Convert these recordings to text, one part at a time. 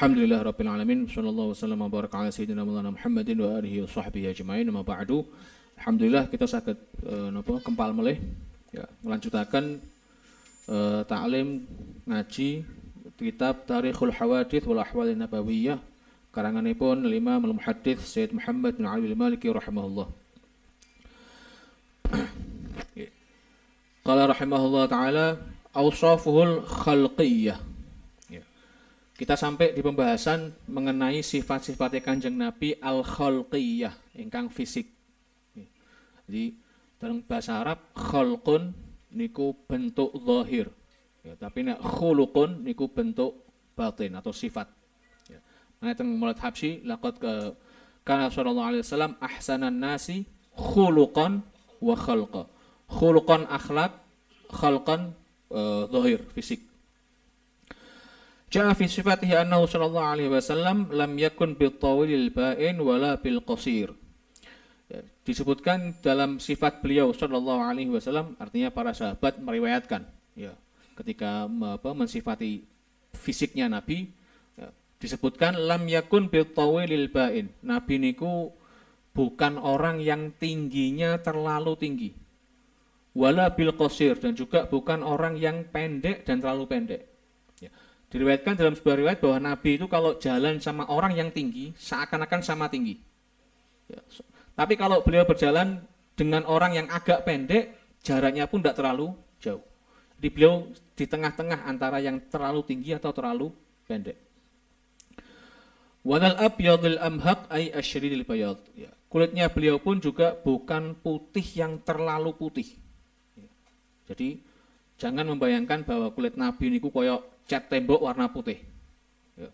Alhamdulillah Rabbil Alamin. Sallallahu wasallam wa baraka ala sayyidina Maulana Muhammadin wa alihi wa sahbihi ajma'in. Amma ba'du. Alhamdulillah kita saged kempal melih ya melanjutaken ta'lim ngaji kitab Tarikhul Hawadits wal Ahwal Nabawiyah karanganipun Imam Al-Muhaddits Sayyid Muhammad bin Ali Al-Maliki rahimahullah. Qala rahimahullah taala awsafuhul khalqiyyah. Kita sampai di pembahasan mengenai sifat-sifatnya Kanjeng Nabi al-khalqiyah, ingkang fisik. Jadi dalam bahasa Arab khalqun niku bentuk zahir. Ya, tapi nek khuluqun niku bentuk batin atau sifat. Ya. Nah, teng mulat Habsyi laqad kana sallallahu alaihi wasallam ahsanan nasi khuluqan wa khalqa. Khuluqan akhlak, khalqan zahir fisik. Ja'a fi sifatihi annahu sallallahu alaihi wasallam lam yakun bil tawilil ba'in wala bil qasir. Ya, disebutkan dalam sifat beliau sallallahu alaihi wasallam, artinya para sahabat meriwayatkan ya, ketika mensifati fisiknya Nabi ya, disebutkan lam yakun bil tawilil ba'in. Nabi niku bukan orang yang tingginya terlalu tinggi. Wala bil qasir, dan juga bukan orang yang pendek dan terlalu pendek. Diriwayatkan dalam sebuah riwayat bahwa Nabi itu kalau jalan sama orang yang tinggi seakan-akan sama tinggi. Ya. Tapi kalau beliau berjalan dengan orang yang agak pendek, jaraknya pun tidak terlalu jauh. Jadi beliau di tengah-tengah antara yang terlalu tinggi atau terlalu pendek. Walal abyadil amhaq ay asyridil bayad. Ya. Kulitnya beliau pun juga bukan putih yang terlalu putih. Ya. Jadi jangan membayangkan bahwa kulit Nabi niku koyok cat tembok warna putih. Ya.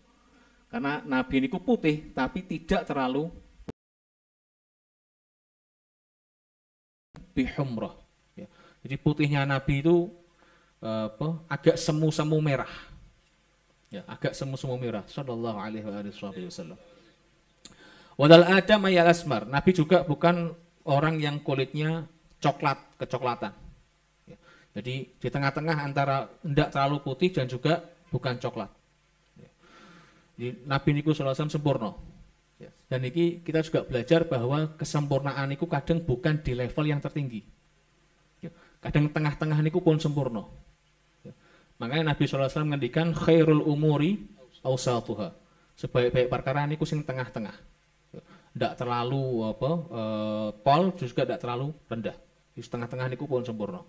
Karena Nabi niku putih tapi tidak terlalu bihumrah. Ya. Jadi putihnya Nabi itu agak semu-semu merah. Ya, agak semu-semu merah. Sallallahu alaihi wasallam. Wadal adam ayal asmar. Nabi juga bukan orang yang kulitnya coklat, kecoklatan. Jadi di tengah-tengah antara tidak terlalu putih dan juga bukan coklat. Jadi, Nabi niku sallallahu alaihi wasallam sempurna. Dan ini kita juga belajar bahwa kesempurnaan niku kadang bukan di level yang tertinggi. Kadang tengah-tengah niku pun sempurna. Makanya Nabi sallallahu alaihi wasallam ngendikan khairul umuri awsatuha. Sebaik-baik perkara niku sing tengah-tengah. Tidak terlalu pol, juga tidak terlalu rendah. Di tengah-tengah niku pun sempurna.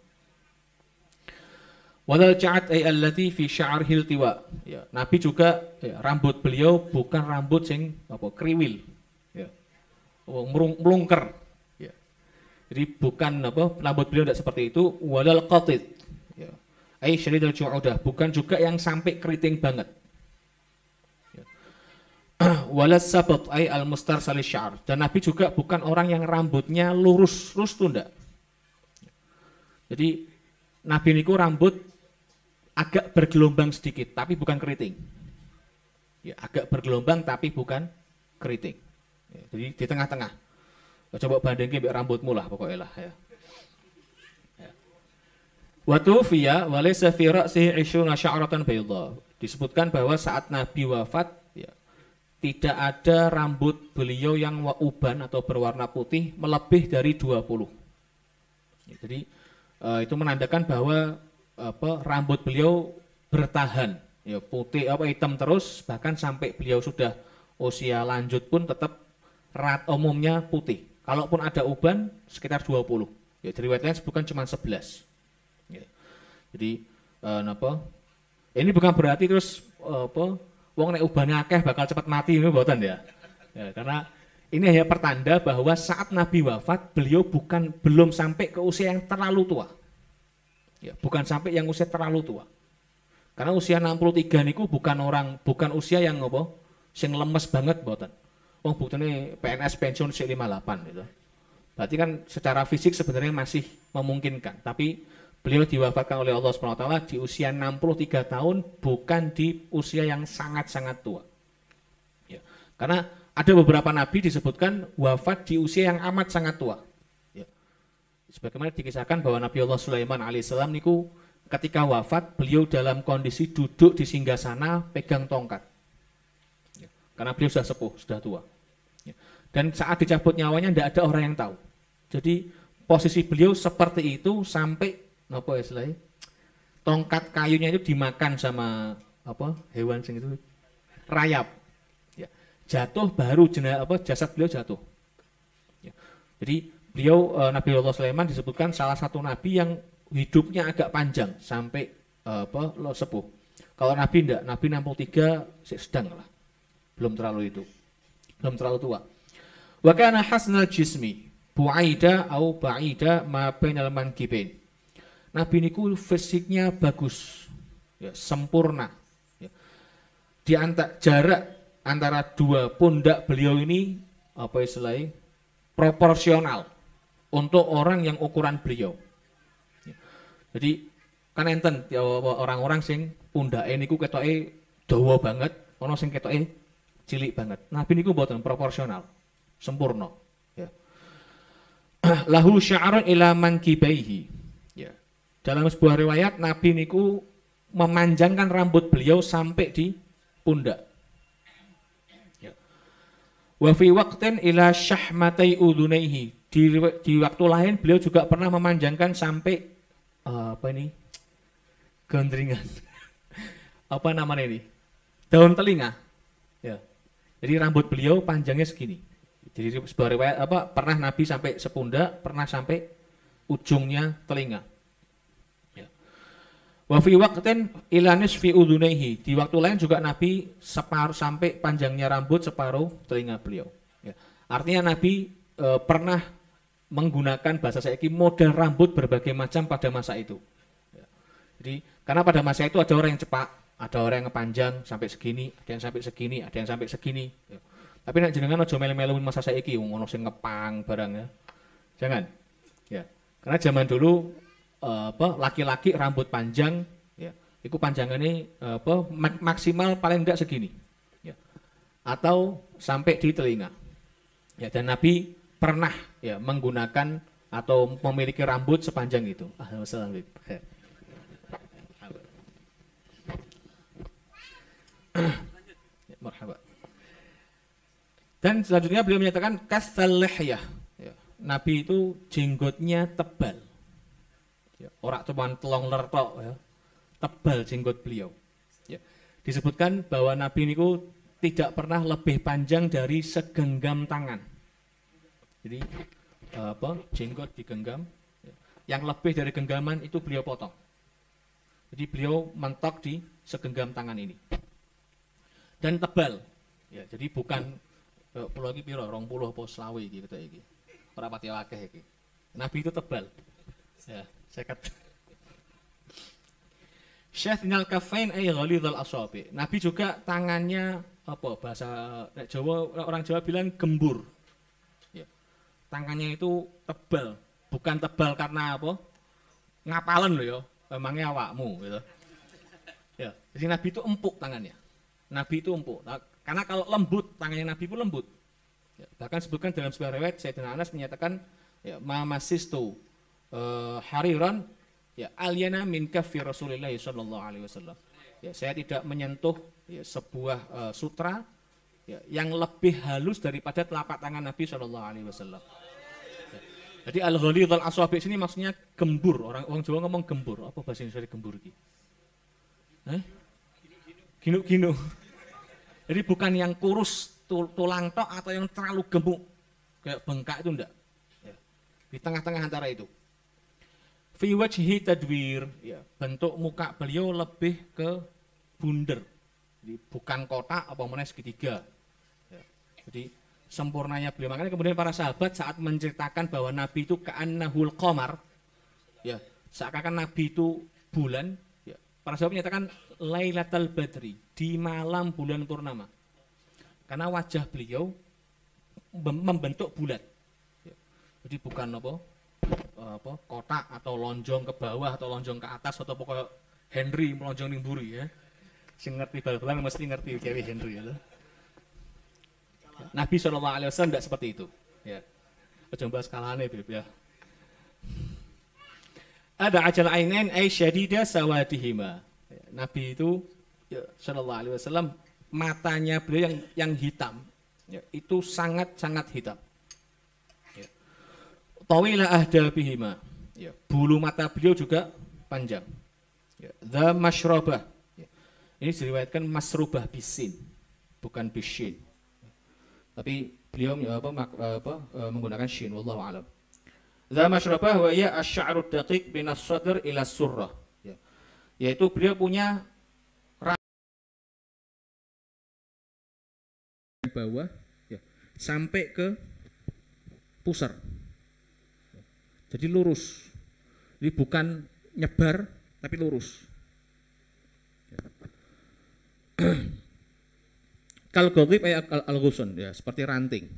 Wadal ja'at ay allati fi sya'rihil tiwa. Ya, Nabi juga ya, rambut beliau bukan rambut sing kriwil. Ya. Melungker. Ya. Jadi bukan rambut beliau tidak seperti itu. Wadal qatid. Ya. Ay syadidul ju'udah, bukan juga yang sampai keriting banget. Ya. Walas sabat ay al-mustarsalis sya'ar. Dan Nabi juga bukan orang yang rambutnya lurus tuh enggak. Jadi Nabi niku rambut agak bergelombang sedikit, tapi bukan keriting. Ya, agak bergelombang tapi bukan keriting. Ya, jadi di tengah-tengah. Coba bandingin dengan rambutmu lah pokoknya lah. Ya. Wa tufiya wa laysa fi ra'sihi 20 sya'ratan bayda. Disebutkan bahwa saat Nabi wafat, ya, tidak ada rambut beliau yang uban atau berwarna putih melebih dari 20. Ya, jadi itu menandakan bahwa rambut beliau bertahan ya, putih hitam terus, bahkan sampai beliau sudah usia lanjut pun tetap umumnya putih. Kalaupun ada uban sekitar 20. Ya, dari riwayat lain sebutkan cuma 11. Ya. Jadi ini bukan berarti terus wong nek ubane akeh bakal cepat mati, mboten ya. Ya, karena ini hanya pertanda bahwa saat Nabi wafat beliau belum sampai ke usia yang terlalu tua. Ya, bukan sampai yang usia terlalu tua. Karena usia 63 niku bukan usia yang sing lemes banget mboten. Wong buktine PNS pensiun sik 58 gitu. Berarti kan secara fisik sebenarnya masih memungkinkan, tapi beliau diwafatkan oleh Allah Subhanahu wa taala di usia 63 tahun, bukan di usia yang sangat-sangat tua. Ya. Karena ada beberapa nabi disebutkan wafat di usia yang amat sangat tua. Sebagaimana dikisahkan bahwa Nabi Allah Sulaiman alaihissalam niku ketika wafat beliau dalam kondisi duduk di singgasana pegang tongkat. karena beliau sudah sepuh, sudah tua. Ya. Dan saat dicabut nyawanya tidak ada orang yang tahu. Jadi posisi beliau seperti itu sampai apa istilahnya? Tongkat kayunya itu dimakan sama apa hewan sing itu rayap. Ya. Jatuh baru jasad beliau jatuh. Ya. Jadi beliau Nabi Allah Sulaiman disebutkan salah satu nabi yang hidupnya agak panjang sampai sepuh. Kalau Nabi enggak, Nabi 63 sedang lah. Belum terlalu itu. Belum terlalu tua. Wa kana hasnal jismi bu'aida au ba'ida ma bainal mankibain. Nabi niku fisiknya bagus. Ya, sempurna. Ya. Di jarak antara dua pundak beliau ini apa istilahnya? Proporsional untuk orang yang ukuran beliau. Ya. Jadi kan enten ya, orang-orang sing pundake niku ketoke dawa banget, ana sing ketoke cilik banget. Nabi niku mboten proporsional, sempurna, ya. Lahu sya'run ila mankibaihi. Ya. Dalam sebuah riwayat Nabi niku memanjangkan rambut beliau sampai di pundak. Ya. Wa fi waqtin ila syahmatai udhunaihi. Di waktu lain beliau juga pernah memanjangkan sampai gondringan. Apa namanya ini? Daun telinga. Ya. Jadi rambut beliau panjangnya segini. Jadi sebuah riwayat pernah Nabi sampai sepundak, pernah sampai ujungnya telinga. Ya. Wa fi waqtin ila nisfi udhunaihi. Di waktu lain juga Nabi separuh sampai panjangnya rambut separuh telinga beliau. Ya. Artinya Nabi pernah menggunakan bahasa saiki model rambut berbagai macam pada masa itu. Ya. Jadi karena pada masa itu ada orang yang cepak, ada orang yang panjang sampai segini, ada yang sampai segini, ada yang sampai segini. Ya. Tapi nek jenengan aja melu-meluin masa saiki ngono sing ngepang barang ya. Jangan. Ya. Karena zaman dulu laki-laki rambut panjang ya, itu panjangannya maksimal paling enggak segini. Ya. Atau sampai di telinga. Ya, dan Nabi pernah ya menggunakan atau memiliki rambut sepanjang itu. Alhamdulillah. Marhaba. Dan selanjutnya beliau menyatakan kasal lihyah. Ya. Nabi itu jenggotnya tebal. Ya. Ora cuman telong lertok ya. Tebal jenggot beliau. Ya. Disebutkan bahwa Nabi niku tidak pernah lebih panjang dari segenggam tangan. Jadi jenggot digenggam. Ya. Yang lebih dari genggaman itu beliau potong. Jadi beliau mentok di segenggam tangan ini. Dan tebal. Ya, jadi bukan pulau iki piro 20 apa 20 iki ketok iki. Ora pati akeh iki. Nabi itu tebal. Ya, 50. Syathnal kafain ay ghalidhal asabi. Nabi juga tangannya bahasa Jawa, orang Jawa bilang gembur. Ya. Tangannya itu tebal, bukan tebal karena ngapalen lho ya, emangnya awakmu gitu. Ya, jadi Nabi itu empuk tangannya. Nabi itu empuk. Nah, karena kalau lembut, tangannya Nabi itu lembut. Ya, bahkan sebutkan dalam sebuah riwayat Sayyidina Anas menyatakan ya ma masistu hariran ya alyana min kaffi Rasulillah sallallahu alaihi wasallam. Ya, saya tidak menyentuh ya, sebuah sutra ya, yang lebih halus daripada telapak tangan Nabi sallallahu alaihi wasallam. Ya. Jadi al-ghalidh al-asabi sini maksudnya gembur. Orang Jawa ngomong gembur. Apa bahasa Indonesia gembur iki? Ginu-ginu. Jadi bukan yang kurus tulang tok atau yang terlalu gemuk kayak bengkak itu enggak. Ya. Di tengah-tengah antara itu. Fi wajhi tadwir, ya, bentuk muka beliau lebih ke bunder. Jadi bukan kotak apa meneh segitiga. Ya. Jadi sempurnanya beliau. Makanya kemudian para sahabat saat menceritakan bahwa Nabi itu ka'annahul qamar, ya, seakan-akan Nabi itu bulan, ya. Para sahabat menyatakan Lailatul Badri, di malam bulan purnama. Karena wajah beliau membentuk bulat. Ya. Jadi bukan kotak atau lonjong ke bawah atau lonjong ke atas atau pokoknya Henry melonjong ning mburi ya. Sing ngerti bal-balan mesti ngerti cewek Henry ya. Nabi SAW tidak seperti itu. Ya. Coba skalane Beb ya. Ada ajal ainain ay syadida sawadihima. Nabi itu ya, sallallahu alaihi wasallam matanya beliau yang hitam, ya, itu sangat hitam. Ya. Tawilah ahdabihima, ya, bulu mata beliau juga panjang. Ya. The masyrabah, ya. Ini diriwayatkan masrubah bisin, bukan bisin. Tapi beliau menggunakan shin, wallahu a'lam. The masyrabah wa ya asy-sya'ru daqiq min as-sadr ila surrah. Ya. Yaitu beliau punya bawah, ya, sampai ke pusar. Jadi lurus. Jadi bukan nyebar tapi lurus. Kal ghadib ay al-ghusun, ya, seperti ranting.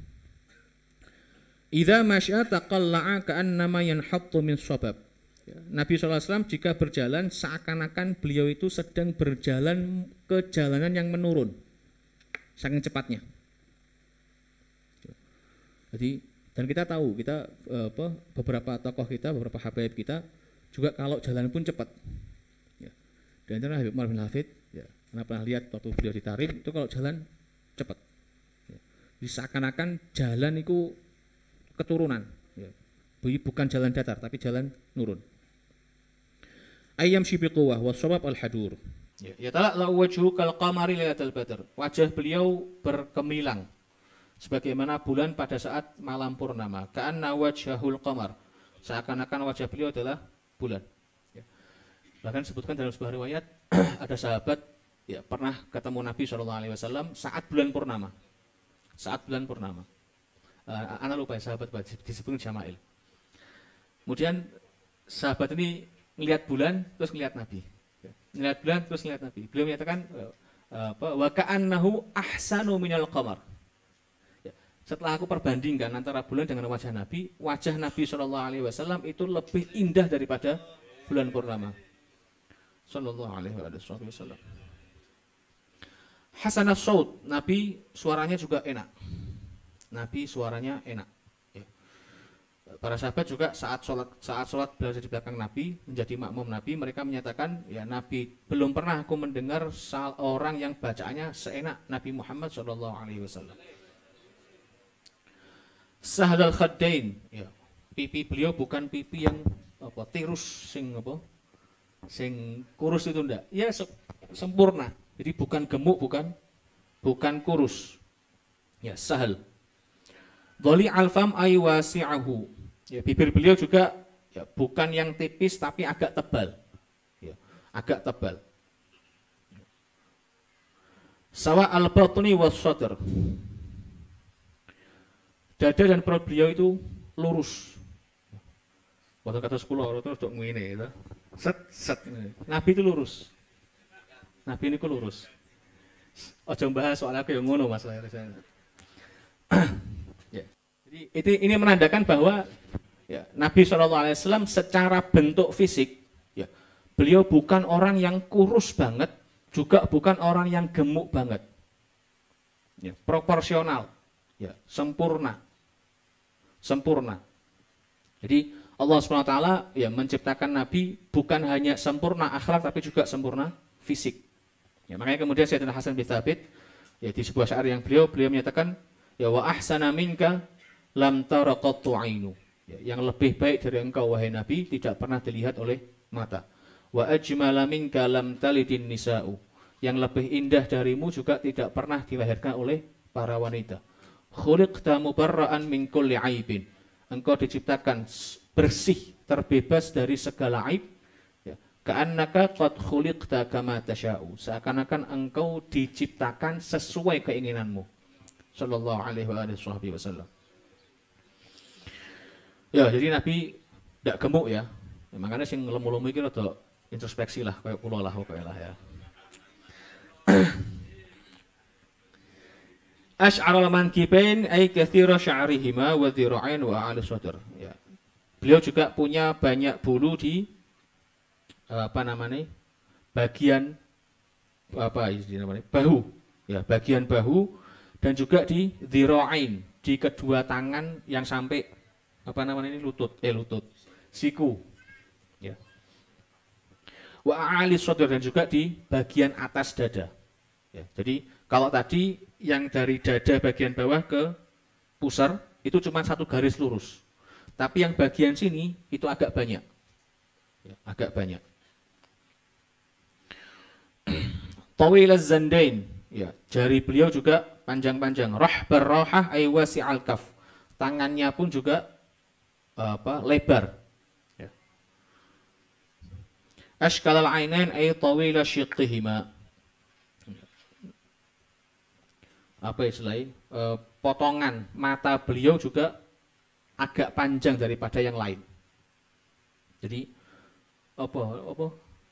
Idza masya taqalla'a ka'annama yanhattu min sabab. Ya, Nabi SAW jika berjalan seakan-akan beliau itu sedang berjalan ke jalanan yang menurun, saking cepatnya. Jadi, dan kita tahu, kita beberapa tokoh kita, beberapa habaib kita juga kalau jalan pun cepat. Ya. Dan itu Habib Umar bin Hafid, ya, karena pernah lihat waktu beliau ditarik itu kalau jalan cepat. Ya. Jadi seakan-akan jalan itu keturunan. Ya. Bukan jalan datar, tapi jalan nurun. Ayyam syibiquwah washabab al-hadur. Ya tala'la wajhu kal qamari lailatul badr. Wajah beliau berkemilang sebagaimana bulan pada saat malam purnama. Ka'anna wajhahul qamar. Seakan-akan wajah beliau adalah bulan. Ya. Bahkan disebutkan dalam sebuah riwayat ada sahabat, ya, pernah ketemu Nabi SAW saat bulan purnama. Saat bulan purnama. Ana lupa ya, sahabat disebut Jamail. Kemudian sahabat ini melihat bulan terus melihat Nabi. Melihat bulan terus melihat Nabi. Beliau menyatakan wa ka'annahu ahsanu minal qamar. Setelah aku perbandingkan antara bulan dengan wajah Nabi SAW itu lebih indah daripada bulan purnama. Sallallahu alaihi wasallam. Hasanus saut, Nabi suaranya juga enak. Nabi suaranya enak. Ya. Para sahabat juga saat sholat berada di belakang Nabi, menjadi makmum Nabi, mereka menyatakan, ya, Nabi belum pernah aku mendengar orang yang bacaannya seenak Nabi Muhammad Sallallahu Alaihi Wasallam. Sahal khaddain, ya, pipi beliau bukan pipi yang tirus sing kurus itu enggak, ya, sempurna. Jadi bukan gemuk, bukan kurus, ya, sahal. Dhali alfam ay wasi'ahu, ya, bibir beliau juga, ya, bukan yang tipis tapi agak tebal, ya, agak tebal. Sawa al batni was sadr, dada dan perut beliau itu lurus. Waktu kata sekolah orang itu ngene gitu. Set. Nabi itu lurus. Nabi ini lurus. Ojo bahas soal aku yang ngono Mas. Ya. Jadi ini menandakan bahwa, ya, Nabi SAW secara bentuk fisik, ya, beliau bukan orang yang kurus banget, juga bukan orang yang gemuk banget. Ya, proporsional. Ya, sempurna. Jadi Allah SWT, ya, menciptakan Nabi bukan hanya sempurna akhlak tapi juga sempurna fisik. Ya, makanya kemudian Sayyidina Hasan bin Thabit, ya, di sebuah syair yang beliau menyatakan, ya, wa ahsana minka lam tara qattu ainu. Ya, yang lebih baik dari engkau wahai Nabi tidak pernah dilihat oleh mata. Wa ajmala minka lam talidin nisa'u. Yang lebih indah darimu juga tidak pernah dilahirkan oleh para wanita. Khuliqta mubarra'an min kulli aibin. Engkau diciptakan bersih, terbebas dari segala aib. Ya. Ka'annaka qad khuliqta kama tasha'u. Seakan-akan engkau diciptakan sesuai keinginanmu. Sallallahu alaihi wasallam. Ya, jadi Nabi tidak gemuk, ya. Ya, makanya sing lemu-lemu iki rada introspeksi lah, kayak kula lah pokoknya lah, ya. Asy'arul mankibain ay katsira sya'rihima wa dhira'ain wa 'ala sadr. Ya. Beliau juga punya banyak bulu di bagian bahu, ya, bagian bahu, dan juga di dhira'ain, di kedua tangan yang sampai lutut, siku, ya. Wa 'ala sadr, dan juga di bagian atas dada. Ya. Jadi Kalau tadi yang dari dada bagian bawah ke pusar itu cuma satu garis lurus. Tapi yang bagian sini itu agak banyak. Ya, agak banyak. Tawil az-zandain. Ya, jari beliau juga panjang-panjang. Rahbar rahah ay wasi'al kaf. Tangannya pun juga lebar. Ya. Ashkalal ainain ay tawila syiqqihima. Apa istilahnya? Potongan mata beliau juga agak panjang daripada yang lain. Jadi apa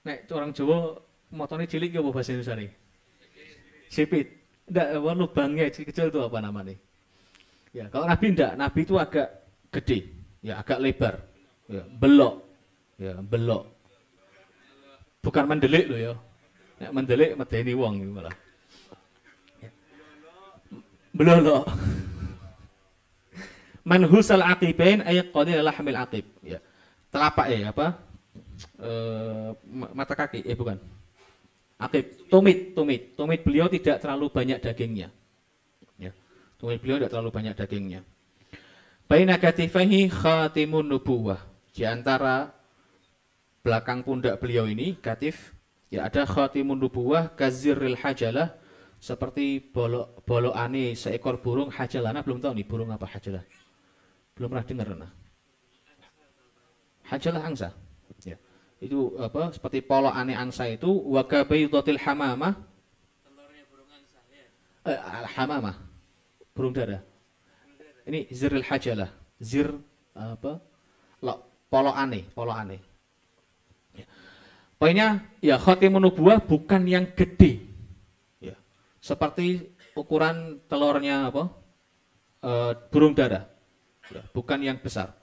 nek orang Jawa motone cilik apa bahasa Indonesia? Sipit. Enggak, lubangnya kecil itu apa namanya? Ya, kalau Nabi enggak, Nabi itu agak gede, ya agak lebar. Ya, belok. Ya, belok. Bukan mendelik loh ya. Nek mendelik medeni wong gitu malah. Ya. Belok. Manhusal aqibain ay qalil lahmil aqib. Ya. Telapak apa? Mata kaki, bukan. Aqib, tumit beliau tidak terlalu banyak dagingnya. Ya. Tumit beliau tidak terlalu banyak dagingnya. Baina katifaihi khatimun nubuwah. Di antara belakang pundak beliau ini, katif, ya ada khatimun nubuwah kazirril hajalah, seperti bolokane seekor burung hajalah. Nah, belum tahu nih burung apa hajalah. Belum pernah dengar nah. Hajalah angsa. Ya. Itu apa? Seperti polokane angsa itu wa kabaydatil hamamah. Telurnya burung angsa ya. Hamamah. Burung dara. Ini ziril hajalah. Zir apa? Polokane. Ya. Poinnya ya khatimun nubuwah bukan yang gede. Ya. Seperti ukuran telurnya apa? Burung dara. Ya, bukan yang besar.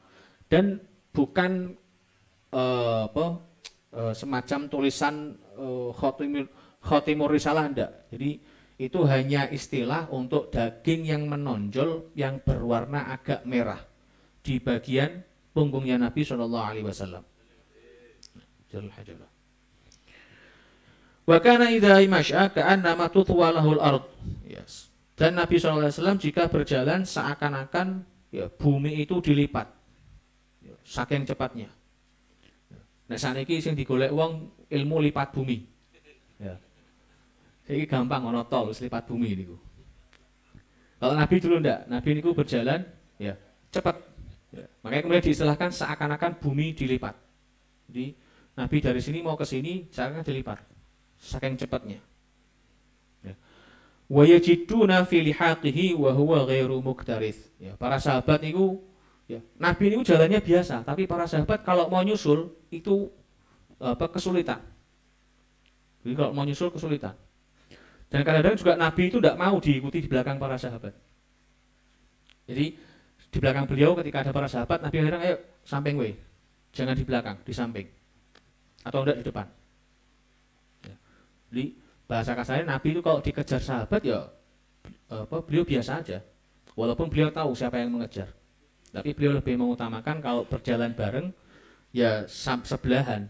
Dan bukan semacam tulisan khotimur risalah enggak. Jadi itu hanya istilah untuk daging yang menonjol yang berwarna agak merah di bagian punggungnya Nabi Shallallahu Alaihi Wasallam. Wa kana idza masya ka'annama tutwa lahul ard. Yes. Dan Nabi Shallallahu Alaihi Wasallam jika berjalan seakan-akan ya, bumi itu dilipat. Ya, saking cepatnya. Nah saniki sing digolek wong ilmu lipat bumi. Ya. Saiki gampang ana tol lipat bumi niku. Kalau Nabi dulu ndak, Nabi niku berjalan ya cepat. Ya. Makanya kemudian diistilahkan seakan-akan bumi dilipat. Jadi Nabi dari sini mau ke sini seakan dilipat. Saking cepatnya. Ya. Wa yajiduna fi lihaqihi wa huwa ghairu muktarith. Ya, para sahabat niku ya, Nabi niku jalannya biasa, tapi para sahabat kalau mau nyusul itu kesulitan. Jadi kalau mau nyusul kesulitan. Dan kadang-kadang juga Nabi itu tidak mau diikuti di belakang para sahabat. Jadi di belakang beliau ketika ada para sahabat, Nabi kadang ayo samping we. Jangan di belakang, di samping. Atau enggak di depan. Ya. Jadi bahasa kasarnya Nabi itu kalau dikejar sahabat ya beliau biasa aja. Walaupun beliau tahu siapa yang mengejar. Tapi beliau lebih mengutamakan kalau berjalan bareng ya sebelahan.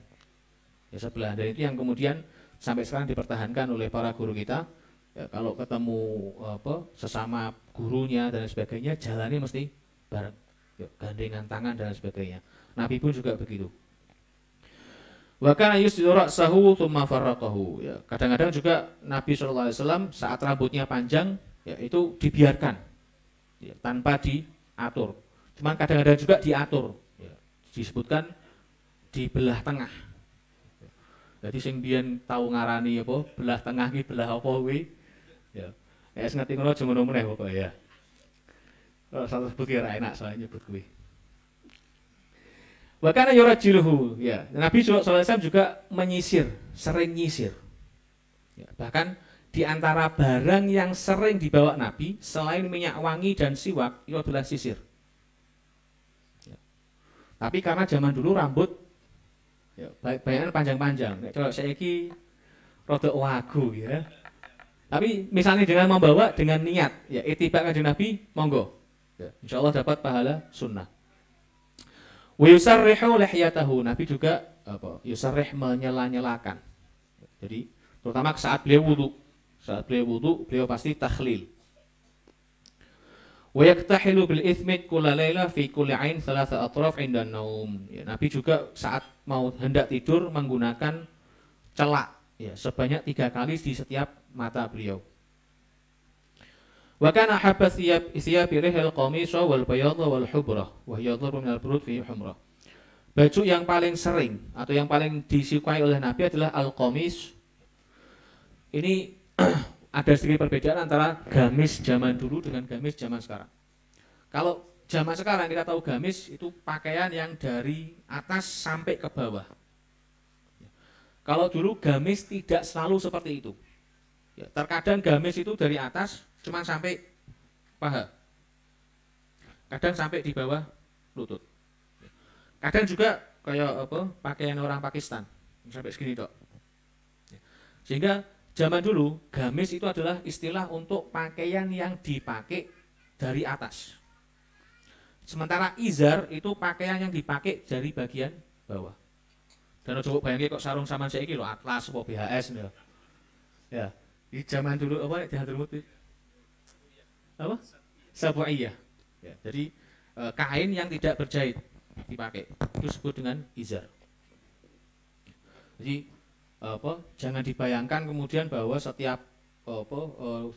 Ya sebelahan. Dan itu yang kemudian sampai sekarang dipertahankan oleh para guru kita. Ya, kalau ketemu sesama gurunya dan sebagainya, jalannya mesti bareng. Ya, gandengan tangan dan sebagainya. Nabi pun juga begitu. Wa kana yusdiru ra'sahu tsumma farraqahu. Ya, kadang-kadang juga Nabi SAW saat rambutnya panjang ya itu dibiarkan. Ya, tanpa diatur. Cuman kadang-kadang juga diatur. Ya, disebutkan di belah tengah. Ya, jadi sing biyen tau ngarani apa belah tengah ki belah apa kuwi. Ya. Wis ngerti ngono aja ngono meneh pokoke ya. Ora usah sebut ora enak soalnya nyebut kuwi. Wa kana yurajiluhu. Ya, Nabi sallallahu alaihi wasallam juga menyisir, sering nyisir. Ya, bahkan di antara barang yang sering dibawa Nabi selain minyak wangi dan siwak itu adalah sisir. Ya. Tapi karena zaman dulu rambut ya, bayangan panjang-panjang. Kalau saiki rada wagu ya. Tapi misalnya dengan membawa dengan niat ya ittiba kanjeng Nabi monggo. Ya, insyaallah dapat pahala sunnah. Wa yusarrihu lihyatahu. Nabi juga yusarrih menyela-nyelakan. Jadi terutama saat beliau wudu. Saat beliau wudu, beliau pasti takhlil. Wa yaktahilu bil ithmit kulla laila fi kulli ain thalatha atraf inda naum. Ya, Nabi juga saat mau hendak tidur menggunakan celak ya, sebanyak 3 kali di setiap mata beliau. Wa kana habba thiyab rihil qamisa wal bayadha wal hubrah wa hiya dharbu min al burud fi humrah. Baju yang paling sering atau yang paling disukai oleh Nabi adalah al-qamis. Ini ada sedikit perbedaan antara gamis zaman dulu dengan gamis zaman sekarang. Kalau zaman sekarang kita tahu gamis itu pakaian yang dari atas sampai ke bawah. Kalau dulu gamis tidak selalu seperti itu. Ya, terkadang gamis itu dari atas cuma sampai paha. Kadang sampai di bawah lutut. Kadang juga kayak pakaian orang Pakistan sampai segini tok. Sehingga zaman dulu gamis itu adalah istilah untuk pakaian yang dipakai dari atas. Sementara izar itu pakaian yang dipakai dari bagian bawah. Dan coba bayangin kok sarung saman saiki lho Atlas apa BHS lho. Ya, di zaman dulu apa di Hadramut apa? Sabu'iyah. Ya, jadi kain yang tidak berjahit dipakai itu disebut dengan izar. Jadi jangan dibayangkan kemudian bahwa setiap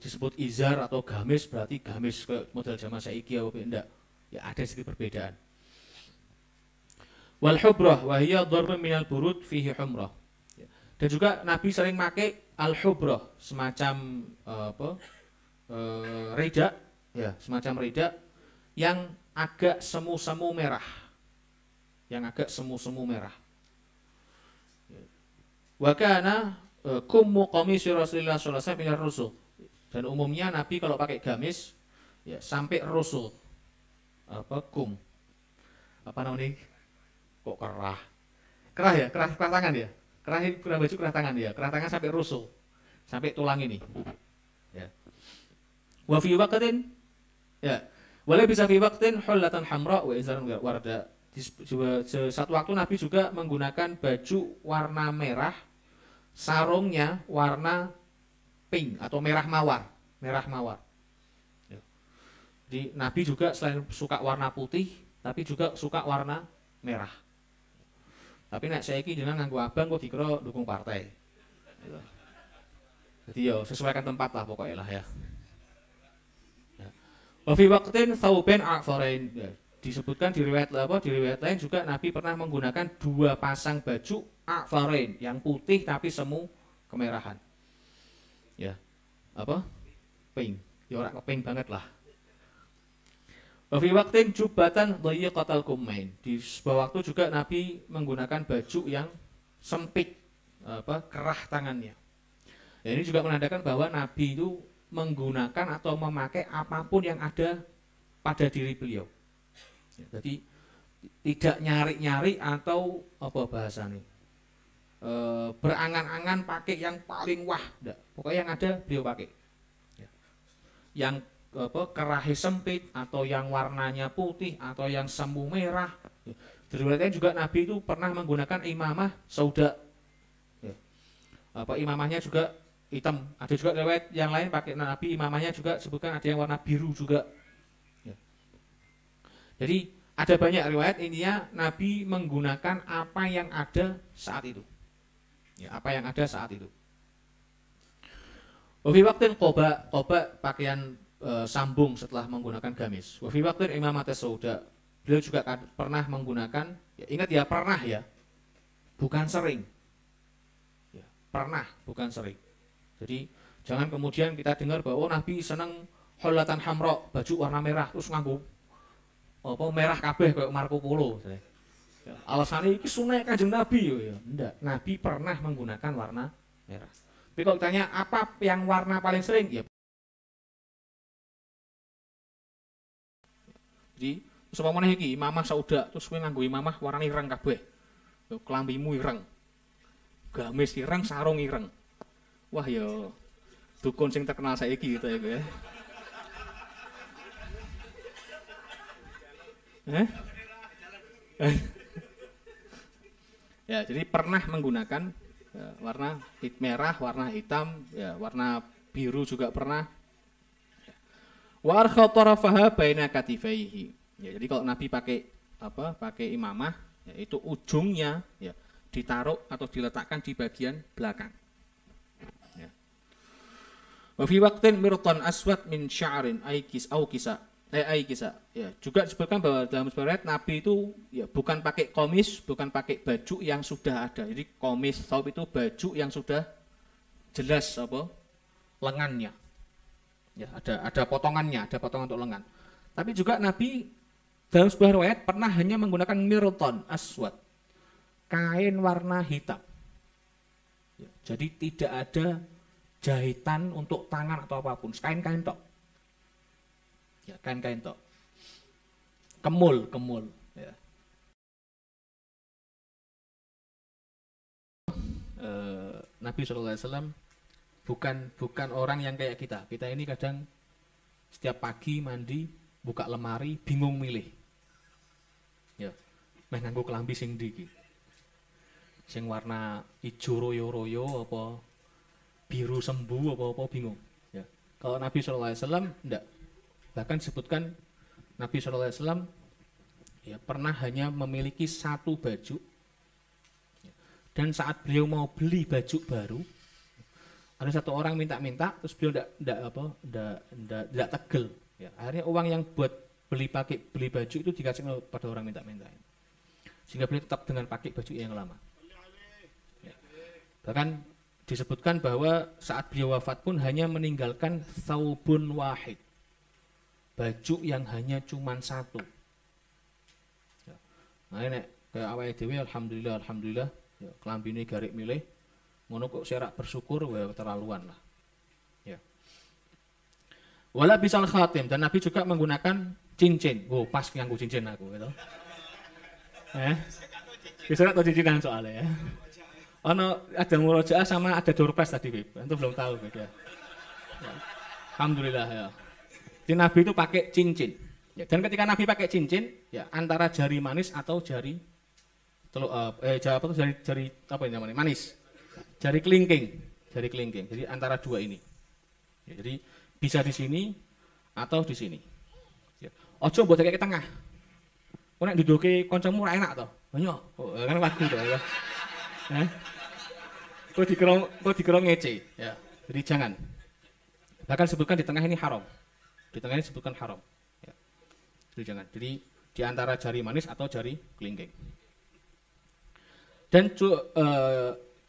disebut izar atau gamis berarti gamis ke model zaman saiki apa enggak. Ya ada sedikit perbedaan. Wal hubrah wa hiya darbun minal burud fihi humrah. Dan juga Nabi sering pakai al hubrah, semacam reda ya, semacam reda yang agak semu-semu merah. Yang agak semu-semu merah. Wa kana kummu qamisi Rasulillah sallallahu alaihi wasallam ila rusul. Dan umumnya Nabi kalau pakai gamis ya sampai rusul. Kum. Apa namanya? Kok kerah? Kerah ya, kerah tangan ya. Kerah baju kerah tangan ya. Kerah tangan sampai rusul. Sampai tulang ini. Ya. Wa fi waqtin ya. Wala bisa fi waqtin hullatan hamra wa izarun warda. Di satu waktu Nabi juga menggunakan baju warna merah, sarungnya warna pink atau merah mawar, Ya. Jadi Nabi juga selain suka warna putih, tapi juga suka warna merah. Tapi nek saiki jenengan nganggo abang kok dikira dukung partai. Jadi yo sesuaikan tempat lah pokoknya lah ya. Wa fi waqtin thawban a'farain. Disebutkan di riwayat lain juga Nabi pernah menggunakan 2 pasang baju a'farain yang putih tapi semu kemerahan. Ya. Pink. Ya ora pink banget lah. Wa fi waqtin jubatan dhayiqatal kummain. Di sebuah waktu juga Nabi menggunakan baju yang sempit kerah tangannya. Ya, ini juga menandakan bahwa Nabi itu menggunakan atau memakai apapun yang ada pada diri beliau. Ya, jadi tidak nyari-nyari atau apa bahasanya berangan-angan pakai yang paling wah, enggak. Pokoknya yang ada beliau pakai. Ya. Yang kerahnya sempit atau yang warnanya putih atau yang semu merah. Ya. Diriwayatkan juga Nabi itu pernah menggunakan imamah sauda. Ya. Imamahnya juga hitam. Ada juga riwayat yang lain pakai Nabi imamahnya juga sebutkan ada yang warna biru juga. Ya. Jadi ada banyak riwayat intinya Nabi menggunakan apa yang ada saat itu. Ya, apa yang ada saat itu. Wa fi waqtin qoba pakaian sambung setelah menggunakan gamis. Wa fi waqtin imamatus sauda. Beliau juga pernah menggunakan, ya, ingat ya pernah ya. Bukan sering. Ya, pernah, bukan sering. Jadi jangan kemudian kita dengar bahwa Nabi senang hullatan hamra, baju warna merah terus nganggo merah kabeh kayak Marco Polo. Ya, alasannya iki sunah Kanjeng Nabi ya. Enggak, Nabi pernah menggunakan warna merah. Tapi kalau ditanya apa yang warna paling sering? Ya. Jadi sapa meneh iki imamah sauda terus kowe nganggo imamah warnane ireng kabeh. Klambimu ireng. Gamis ireng, sarung ireng. Wah ya dukun sing terkenal saiki gitu ya kowe. Ya, jadi pernah menggunakan warna merah, warna hitam, ya, warna biru juga pernah. Wa arkha tarafaha baina katifaihi. Ya, jadi kalau Nabi pakai apa? Pakai imamah, ya, itu ujungnya ya ditaruh atau diletakkan di bagian belakang. Ya. Wa fi waqtin mirtan aswad min sya'rin aikis au kisa. Kisa. Ya, juga disebutkan bahwa dalam riwayat Nabi itu ya bukan pakai komis, bukan pakai baju yang sudah ada. Jadi komis, thawb itu baju yang sudah jelas apa? Lengannya. Ya, ada potongannya, ada potongan untuk lengan. Tapi juga Nabi dalam sebuah riwayat pernah hanya menggunakan mirton aswad, kain warna hitam. Ya, jadi tidak ada jahitan untuk tangan atau apapun, kain-kain tok. Ya, kain-kain tok. Kemul. Ya. Nabi SAW bukan orang yang kayak kita. Kita ini kadang setiap pagi mandi, buka lemari, bingung milih. Ya, meh nganggo kelambi sing ndi iki. Sing warna ijo royo-royo apa biru sembu apa bingung. Ya. Kalau Nabi SAW enggak. Bahkan disebutkan Nabi SAW ya, pernah hanya memiliki satu baju. Dan saat beliau mau beli baju baru, ada satu orang minta-minta, terus beliau tidak tegel. Ya, akhirnya uang yang buat beli baju itu dikasih pada orang minta-minta. Sehingga beliau tetap dengan pakai baju yang lama. Ya. Bahkan disebutkan bahwa saat beliau wafat pun hanya meninggalkan thawbun wahid. Baju yang hanya cuma satu. Ya. Nah ini kayak awake dhewe alhamdulillah ya, kelambine garik milih ngono kok serak bersyukur wah terlaluan lah. Ya. Wala bisal khatim, dan Nabi juga menggunakan cincin. Oh, pas nganggo cincin aku gitu. Bisa atau cincinan soalnya ya. Ada murojaah sama ada doorpress tadi, Beb. Antum belum tahu gitu ya. Alhamdulillah ya. Jadi Nabi itu pakai cincin. Ya, dan ketika Nabi pakai cincin, ya antara jari manis atau jari apa ini namanya? Manis. Jari kelingking. Jadi antara dua ini. Ya, jadi bisa di sini atau di sini. Ya. Ojo mbok kayak ke tengah. Kok nek duduke kancamu ora enak to. Banyak. Oh, kan lagu to ya. Kok dikira ngece. Ya. Jadi jangan. Bahkan sebutkan di tengah ini haram. Di tengah ini disebutkan haram. Ya. Jadi jangan. Jadi di antara jari manis atau jari kelingking. Dan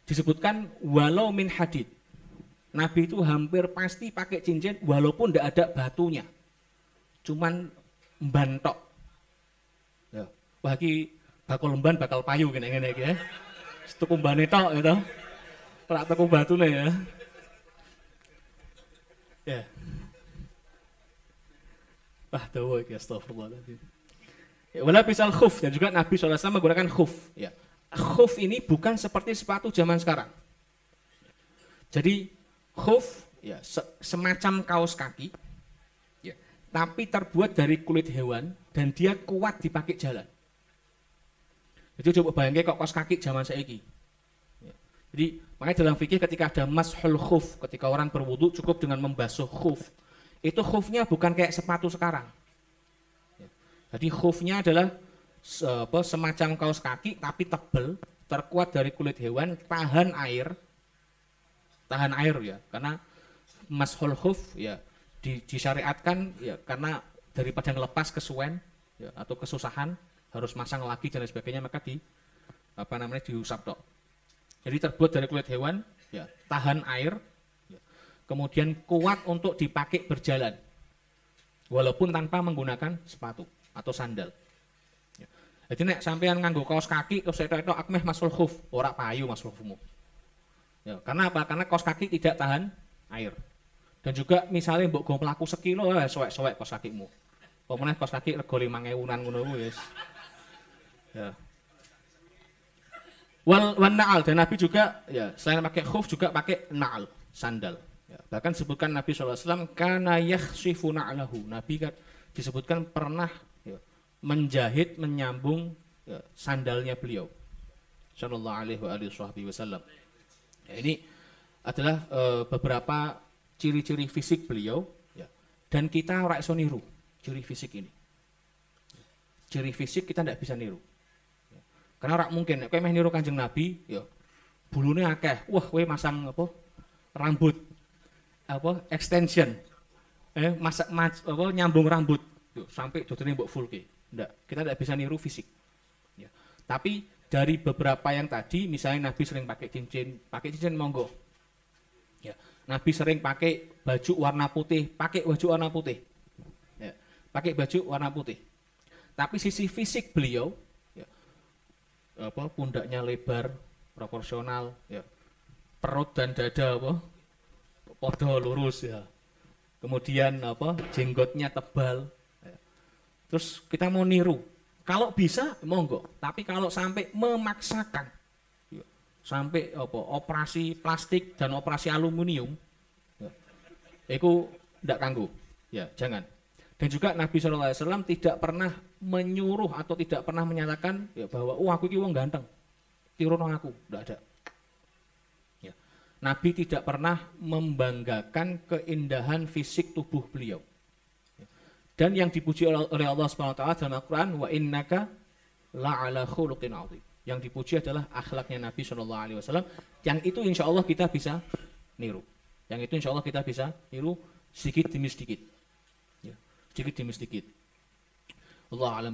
disebutkan walau min hadid. Nabi itu hampir pasti pakai cincin walaupun tidak ada batunya. Cuman mbantok. Ya. Wah iki bakal lemban bakal payu gini-gini ya. Tuku mbane tok gitu. Ora tuku batune ya. Ya. Wah, dawa iki astagfirullahaladzim. Ya, wala bisal khuf, dan juga Nabi SAW menggunakan khuf. Ya. Khuf ini bukan seperti sepatu zaman sekarang. Jadi khuf ya semacam kaos kaki, ya, tapi terbuat dari kulit hewan dan dia kuat dipakai jalan. Jadi coba bayangkan kok kaos kaki zaman saiki. Ya. Jadi makanya dalam fikih ketika ada mashul khuf, ketika orang berwudu cukup dengan membasuh khuf. Itu khufnya bukan kayak sepatu sekarang. Ya. Jadi khufnya adalah semacam kaos kaki tapi tebal, terkuat dari kulit hewan, tahan air ya, karena mashul khuf ya disyariatkan ya karena daripada ngelepas kesuwen ya, atau kesusahan harus masang lagi dan sebagainya, maka diusap tok. Jadi terbuat dari kulit hewan ya, tahan air ya, kemudian kuat untuk dipakai berjalan walaupun tanpa menggunakan sepatu atau sandal. Ya. Jadi nek sampean nganggo kaos kaki terus etok-etok aku meh mashul khuf, ora payu mashul khufmu. Ya, karena apa? Karena kaos kaki tidak tahan air. Dan juga misalnya mbok go mlaku sekilo sowek-sowek kaos kakimu. Pemene kaos kaki rego 5.000-an ngono kuwi wis. Ya. Wal na'al, dan Nabi juga ya selain pakai khuf juga pakai na'al, sandal. Ya, bahkan disebutkan Nabi SAW kana yakhsifu na'lahu. Nabi kan disebutkan pernah ya, menjahit menyambung ya, sandalnya beliau. Sallallahu alaihi wasallam. Ya, ini adalah beberapa ciri-ciri fisik beliau, ya. Dan kita ora iso niru ciri fisik ini. Ciri fisik kita tidak bisa niru. Ya. Karena ora mungkin, kowe meh niru Kanjeng Nabi, ya bulune akeh. Wah, kowe masang apa? Rambut apa? Extension. Nyambung rambut. Yo, sampai dodone mbok fullke. Ndak, kita tidak bisa niru fisik. Ya. Tapi dari beberapa yang tadi, misalnya Nabi sering pakai cincin monggo. Ya. Nabi sering pakai baju warna putih, pakai baju warna putih. Ya. Pakai baju warna putih. Tapi sisi fisik beliau, ya, pundaknya lebar, proporsional, ya. Perut dan dada podo lurus, ya. Kemudian jenggotnya tebal. Ya. Terus kita mau niru. Kalau bisa monggo, tapi kalau sampai memaksakan, ya, sampai operasi plastik dan operasi aluminium, ya, itu tidak kanggo, ya jangan. Dan juga Nabi SAW tidak pernah menyuruh atau tidak pernah menyatakan ya, bahwa aku ini wong ganteng, tiruno aku, tidak ada. Ya. Nabi tidak pernah membanggakan keindahan fisik tubuh beliau. Dan yang dipuji oleh Allah SWT dalam Al-Quran, wa innaka la'ala khuluqin 'adzim. Yang dipuji adalah akhlaknya Nabi SAW. Yang itu insya Allah kita bisa niru. Yang itu insya Allah kita bisa niru sedikit demi sedikit. Ya, sedikit demi sedikit. Allah alam